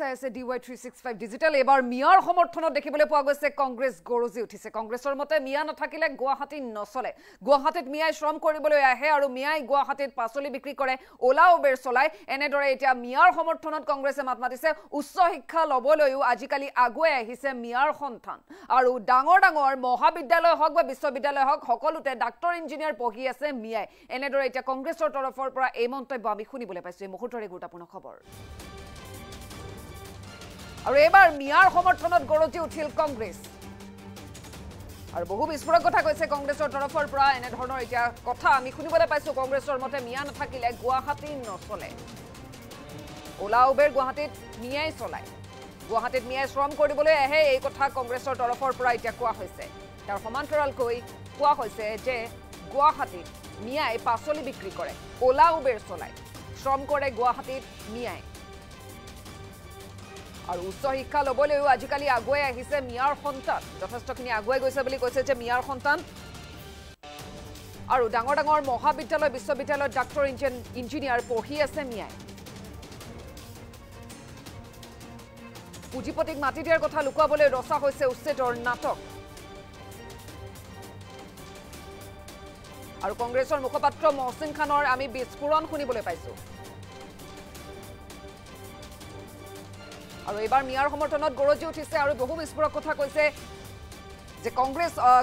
চাই আছে DY365 digital এবাৰ মিয়াৰ সমৰ্থনত দেখিবলৈ পোৱা গৈছে কংগ্ৰেছ গৰজি উঠিছে কংগ্ৰেছৰ মতে মিয়া নাথাকিলে গুৱাহাটী নচলে গুৱাহাটীত মিয়াই শ্ৰম কৰিবলৈ আহে আৰু মিয়াই গুৱাহাটীত পাচলি বিক্ৰী কৰে ওলা উবেৰ চলাই এনেদৰে এতিয়া মিয়াৰ সমৰ্থনত কংগ্ৰেছে মাত মাতিছে উচ্চ শিক্ষা লবলৈও আজিকালি আগুৱাই আহিছে মিয়াৰ সন্তান আৰু ডাঙৰ ডাঙৰ মহাবিদ্যালয় হওক বা বিশ্ববিদ্যালয় হওক সকলোতে ডাক্তৰ ইঞ্জিনিয়াৰ পঢ়ি আছে মিয়াই এনেদৰে এতিয়া কংগ্ৰেছৰ তৰফৰ পৰা এই মন্তব্য আমি শুনিবলৈ পাইছো এই মুহূৰ্তৰে গুৰুত্বপূৰ্ণ খবৰ আৰু এবাৰ মিয়াৰ সমৰ্থনত গৰজি উঠিল কংগ্ৰেছ আৰু বহু বিস্ফোৰক কথা কৈছে কংগ্ৰেছৰ তৰফৰ পৰা এনে ধৰণৰ এতিয়া কথা আমি শুনিবলৈ পাইছো কংগ্ৰেছৰ মতে মিয়া নাথাকিলে গুৱাহাটী নচলে ওলা উবেৰ গুৱাহাটীত মিয়াই চলায় গুৱাহাটীত মিয়াই শ্ৰম কৰিবলৈ আহে এই কথা কংগ্ৰেছৰ তৰফৰ পৰা এতিয়া কোৱা হৈছে তাৰ সমান্তৰালকৈ কোৱা হৈছে যে গুৱাহাটীত মিয়াই পাচলি বিক্ৰী কৰে ওলা উবেৰ চলায় শ্ৰম কৰে গুৱাহাটীত মিয়াই আৰু উচ্চ শিক্ষা লবলৈও আজিকালি আগুৱাই আহিছে মিয়াৰ সন্তান যথেষ্টখিনি আগুৱাই গৈছে বুলি কৈছে যে মিয়াৰ সন্তান আৰু ডাঙৰ ডাঙৰ মহাবিদ্যালয় বিশ্ববিদ্যালয়ত ডাক্তৰ ইঞ্জিনিয়াৰ পঢ়ি আছে মিয়াই পুঁজিপতিক মাটি দিয়াৰ কথা লুকুৱাবলৈ ৰচা হৈছে উচ্ছেদৰ নাটক আৰু কংগ্ৰেছৰ মুখপাত্ৰ মহচিন খানৰ আমি বিস্ফোৰণ শুনিবলৈ পাইছো আৰু এবাৰ মিয়াৰ সমৰ্থনত গৰজি উঠিছে আৰু বহু বিস্ফোৰক কথা কৈছে যে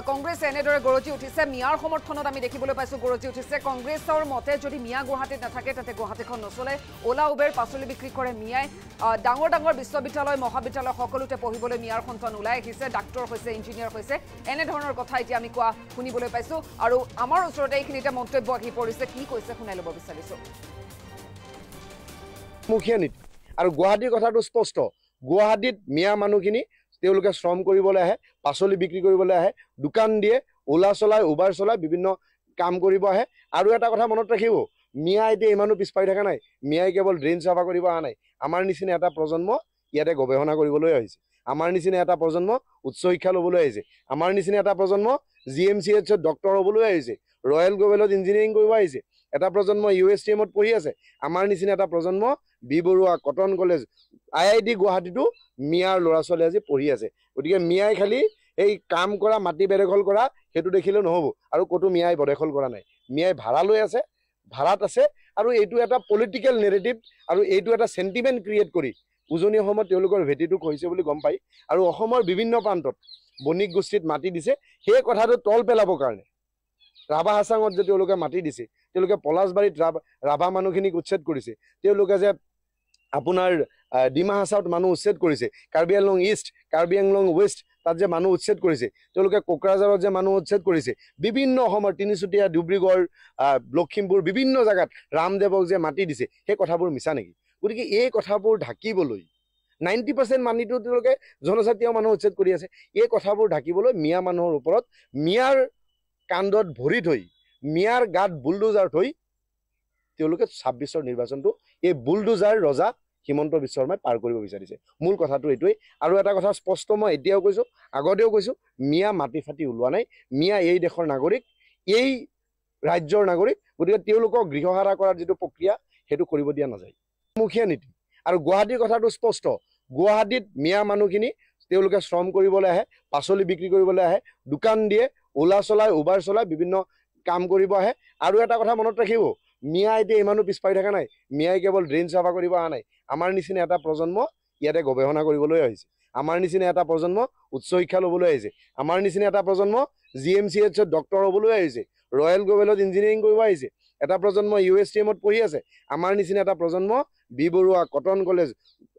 কংগ্ৰেছ এনেদৰে গৰজি উঠিছে মিয়াৰ সমৰ্থনত আমি দেখিবলৈ পাইছো গৰজি উঠিছে কংগ্ৰেছৰ মতে যদি মিয়া গুৱাহাটীত নাথাকে তাতে গুৱাহাটীখন নচলে ওলা উবেৰ পাচলি বিক্ৰী কৰে মিয়াই ডাঙৰ ডাঙৰ বিশ্ববিদ্যালয় মহাবিদ্যালয় সকলোতে পঢ়িবলৈ মিয়াৰ সন্তান ওলাই আহিছে ডাক্তৰ হৈছে ইঞ্জিনিয়াৰ হৈছে এনে ধৰণৰ কথা এতিয়া আমি কোৱা শুনিবলৈ পাইছো আৰু আমাৰ ওচৰতে এইখিনিতে মন্তব্য আহি পৰিছে কি কৈছে শুনাই ল'ব বিচাৰিছো মুখিয়া নীতি আৰু গুৱাহাটীৰ কথাটো স্পষ্ট গুৱাহাটীত মিয়া মানুহখিনি তেওঁলোকে শ্ৰম কৰিবলৈ আহে পাচলি বিক্ৰী কৰিবলৈ আহে দোকান দিয়ে ওলা চলাই উবাৰ চলাই বিভিন্ন কাম কৰিব আহে আৰু এটা কথা মনত ৰাখিব মিয়া এতিয়া ইমানো পিছপাই থকা নাই মিয়াই কেৱল ড্ৰেইন চাফা কৰিব অহা নাই আমাৰ নিচিনা এটা প্ৰজন্ম ইয়াতে গৱেষণা কৰিবলৈ আহিছে আমাৰ নিচিনা এটা প্ৰজন্ম উচ্চ শিক্ষা ল'বলৈ আহিছে আমাৰ নিচিনা এটা প্ৰজন্ম GMCHত ডক্তৰ হ'বলৈ আহিছে ৰয়েল গ্লোবেলত ইঞ্জিনিয়াৰিং কৰিব আহিছে এটা প্ৰজন্ম USTMত পঢ়ি আছে আমাৰ নিচিনা এটা প্ৰজন্ম B Borooah Cotton College IIT গুৱাহাটীতো মিয়াৰ ল'ৰা ছোৱালী আজি পঢ়ি আছে গতিকে মিয়াই খালি এই কাম কৰা মাটি বেদখল কৰা সেইটো দেখিলে নহ'ব আৰু ক'তো মিয়াই বদখল কৰা নাই মিয়াই ভাড়া লৈ আছে ভাড়াত আছে আৰু এইটো এটা পলিটিকেল নেৰেটিভ আৰু এইটো এটা সেন্টিমেন্ট ক্ৰিয়েট কৰি উজনি অসমত তেওঁলোকৰ ভেটিটো কৈছে বুলি গম পাই আৰু অসমৰ বিভিন্ন প্ৰান্তত বণিক গোষ্ঠীত মাটি দিছে সেই কথাটো তল পেলাবৰ কাৰণে ৰাভা হাছাঙত যে তেওঁলোকে মাটি দিছে তেওঁলোকে পলাশবাৰীত ৰাভা মানুহখিনিক উচ্ছেদ কৰিছে তেওঁলোকে যে আপোনাৰ ডিমা হাছাওত মানুহ উচ্ছেদ কৰিছে কাৰ্বি আংলং ইষ্ট কাৰ্বি আংলং ৱেষ্ট তাত যে মানুহ উচ্ছেদ কৰিছে তেওঁলোকে কোকৰাঝাৰত যে মানুহ উচ্ছেদ কৰিছে বিভিন্ন অসমৰ তিনিচুকীয়া ডিব্ৰুগড় লখিমপুৰ বিভিন্ন জাগাত ৰামদেৱক যে মাটি দিছে সেই কথাবোৰ মিছা নেকি গতিকে এই কথাবোৰ ঢাকিবলৈ 90% মানিটো তেওঁলোকে জনজাতীয় মানুহ উচ্ছেদ কৰি আছে এই কথাবোৰ ঢাকিবলৈ মিয়া মানুহৰ ওপৰত মিয়াৰ কাণ্ডত ভৰি থৈ মিয়াৰ গাত বুলডোজাৰ থৈ তেওঁলোকে 26ৰ নিৰ্বাচনটো এই বুলডোজাৰ ৰজা হিমন্ত বিশ্ব শৰ্মাই পাৰ কৰিব বিচাৰিছে মূল কথাটো এইটোৱেই আৰু এটা কথা স্পষ্ট মই এতিয়াও কৈছো আগতেও কৈছো মিয়া মাটি ফাটি ওলোৱা নাই মিয়া এই দেশৰ নাগৰিক এই ৰাজ্যৰ নাগৰিক গতিকে তেওঁলোকক গৃহহাৰা কৰাৰ যিটো প্ৰক্ৰিয়া সেইটো কৰিব দিয়া নাযায় মুখিয়া নীতি আৰু গুৱাহাটীৰ কথাটো স্পষ্ট গুৱাহাটীত মিয়া মানুহখিনি তেওঁলোকে শ্ৰম কৰিবলৈ আহে পাচলি বিক্ৰী কৰিবলৈ আহে দোকান দিয়ে ওলা চলাই উবাৰ চলাই বিভিন্ন কাম কৰিব আহে আৰু এটা কথা মনত ৰাখিব মিয়া এতিয়া ইমানো পিছপাই থকা নাই মিয়াই কেৱল ড্ৰেইন চাফা কৰিব অহা নাই আমাৰ নিচিনা এটা প্ৰজন্ম ইয়াতে গৱেষণা কৰিবলৈ আহিছে আমাৰ নিচিনা এটা প্ৰজন্ম উচ্চ শিক্ষা ল'বলৈ আহিছে আমাৰ নিচিনা এটা প্ৰজন্ম GMCHত ডক্তৰ হ'বলৈ আহিছে ৰয়েল গ্লোবেলত ইঞ্জিনিয়াৰিং কৰিব আহিছে এটা প্ৰজন্ম USTMত পঢ়ি আছে আমাৰ নিচিনা এটা প্ৰজন্ম B Borooah Cotton College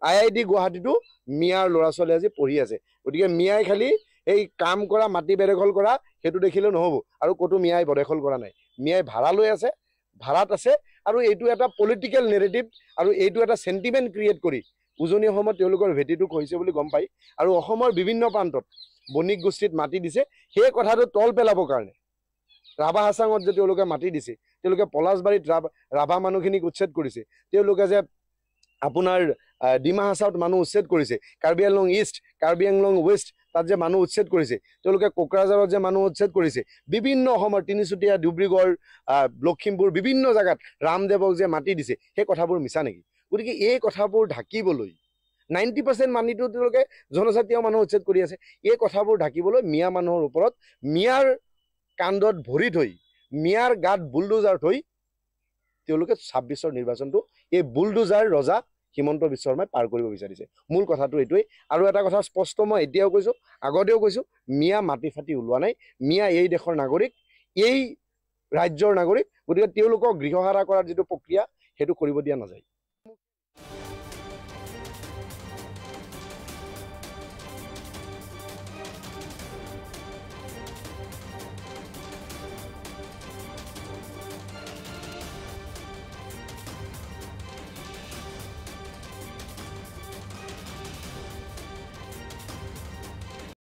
IIT গুৱাহাটীতো মিয়াৰ ল'ৰা ছোৱালী আজি পঢ়ি আছে গতিকে মিয়াই খালি এই কাম কৰা মাটি বেদখল কৰা সেইটো দেখিলে নহ'ব আৰু ক'তো মিয়াই বদখল কৰা নাই মিয়াই ভাড়া লৈ আছে ভাড়াত আছে আৰু এইটো এটা পলিটিকেল নেৰেটিভ আৰু এইটো এটা সেন্টিমেন্ট ক্ৰিয়েট কৰি উজনি অসমত তেওঁলোকৰ ভেটিটো কৈছে বুলি গম পাই আৰু অসমৰ বিভিন্ন প্ৰান্তত বণিক গোষ্ঠীত মাটি দিছে সেই কথাটো তল পেলাবৰ কাৰণে ৰাভা হাছাঙত যে তেওঁলোকে মাটি দিছে তেওঁলোকে পলাশবাৰীত ৰাভা মানুহখিনিক উচ্ছেদ কৰিছে তেওঁলোকে যে আপোনাৰ ডিমা হাছাওত মানুহ উচ্ছেদ কৰিছে কাৰ্বি আংলং ইষ্ট কাৰ্বি আংলং ৱেষ্ট তাত যে মানুহ উচ্ছেদ কৰিছে তেওঁলোকে কোকৰাঝাৰত যে মানুহ উচ্ছেদ কৰিছে বিভিন্ন অসমৰ তিনিচুকীয়া ডিব্ৰুগড় লখিমপুৰ বিভিন্ন জাগাত ৰামদেৱক যে মাটি দিছে সেই কথাবোৰ মিছা নেকি গতিকে এই কথাবোৰ ঢাকিবলৈ 90% মানিটো তেওঁলোকে জনজাতীয় মানুহ উচ্ছেদ কৰি আছে। এই কথাবোৰ ঢাকিবলৈ মিয়া মানুহৰ ওপৰত মিয়াৰ কাণ্ডত ভৰি থৈ মিয়াৰ গাত বুলডোজাৰ থৈ তেওঁলোকে 26ৰ নিৰ্বাচনটো এই বুলডোজাৰ ৰজা হিমন্ত বিশ্ব শৰ্মাই পাৰ কৰিব বিচাৰিছে। মূল কথাটো এইটোৱেই। আৰু এটা কথা স্পষ্ট মই এতিয়াও কৈছোঁ, আগতেও কৈছোঁ, মিয়া মাটি ফাটি ওলোৱা নাই। মিয়া এই দেশৰ নাগৰিক, এই ৰাজ্যৰ নাগৰিক। গতিকে তেওঁলোকক গৃহহাৰা কৰাৰ যিটো প্ৰক্ৰিয়া সেইটো কৰিব দিয়া নাযায়।